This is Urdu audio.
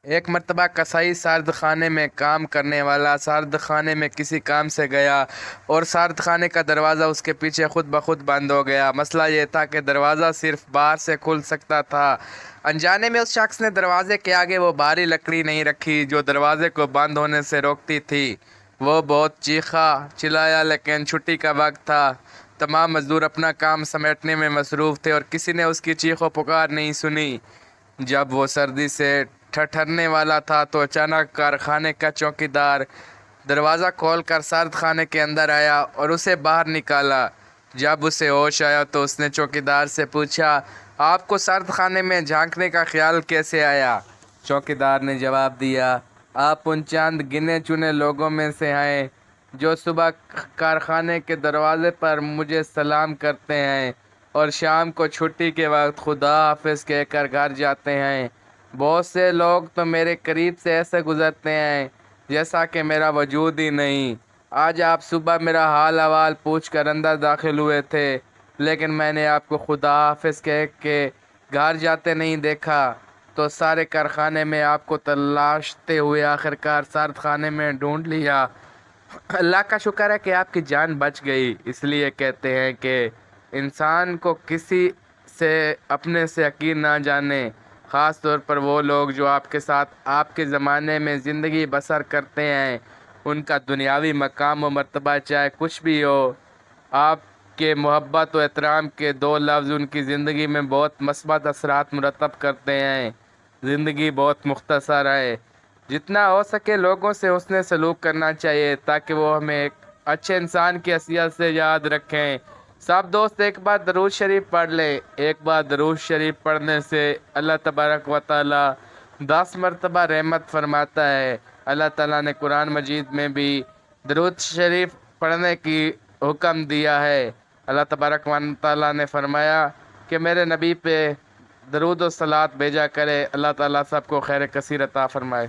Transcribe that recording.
ایک مرتبہ کسائی سارد خانے میں کام کرنے والا سارد خانے میں کسی کام سے گیا اور سارد خانے کا دروازہ اس کے پیچھے خود بخود بند ہو گیا۔ مسئلہ یہ تھا کہ دروازہ صرف باہر سے کھل سکتا تھا۔ انجانے میں اس شخص نے دروازے کے آگے وہ بھاری لکڑی نہیں رکھی جو دروازے کو بند ہونے سے روکتی تھی۔ وہ بہت چیخا چلایا لیکن چھٹی کا وقت تھا۔ تمام مزدور اپنا کام سمیٹنے میں مصروف تھے اور کسی نے اس کی چیخ و پکار نہیں سنی۔ جب وہ سردی سے ٹھٹھرنے والا تھا تو اچانک کارخانے کا چوکیدار دروازہ کھول کر سارد خانے کے اندر آیا اور اسے باہر نکالا۔ جب اسے ہوش آیا تو اس نے چوکیدار سے پوچھا، آپ کو سارد خانے میں جھانکنے کا خیال کیسے آیا؟ چوکیدار نے جواب دیا، آپ ان چند گنے چنے لوگوں میں سے ہیں جو صبح کارخانے کے دروازے پر مجھے سلام کرتے ہیں اور شام کو چھٹی کے وقت خدا حافظ کہہ کر گھر جاتے ہیں۔ بہت سے لوگ تو میرے قریب سے ایسے گزرتے ہیں جیسا کہ میرا وجود ہی نہیں۔ آج آپ صبح میرا حال احوال پوچھ کر اندر داخل ہوئے تھے لیکن میں نے آپ کو خدا حافظ کہہ کے گھر جاتے نہیں دیکھا، تو سارے کارخانے میں آپ کو تلاشتے ہوئے آخرکار سارد خانے میں ڈھونڈ لیا۔ اللہ کا شکر ہے کہ آپ کی جان بچ گئی۔ اس لیے کہتے ہیں کہ انسان کو کسی سے اپنے سے حقیر نہ جانے، خاص طور پر وہ لوگ جو آپ کے ساتھ آپ کے زمانے میں زندگی بسر کرتے ہیں۔ ان کا دنیاوی مقام و مرتبہ چاہے کچھ بھی ہو، آپ کے محبت و احترام کے دو لفظ ان کی زندگی میں بہت مثبت اثرات مرتب کرتے ہیں۔ زندگی بہت مختصر ہے، جتنا ہو سکے لوگوں سے حسن سلوک کرنا چاہیے تاکہ وہ ہمیں ایک اچھے انسان کی حیثیت سے یاد رکھیں۔ سب دوست ایک بار درود شریف پڑھ لیں۔ ایک بار درود شریف پڑھنے سے اللہ تبارک و تعالی 10 مرتبہ رحمت فرماتا ہے۔ اللہ تعالیٰ نے قرآن مجید میں بھی درود شریف پڑھنے کی حکم دیا ہے۔ اللہ تبارک و تعالیٰ نے فرمایا کہ میرے نبی پہ درود و صلوات بھیجا کرے۔ اللہ تعالیٰ سب کو خیر کثیر عطا فرمائے۔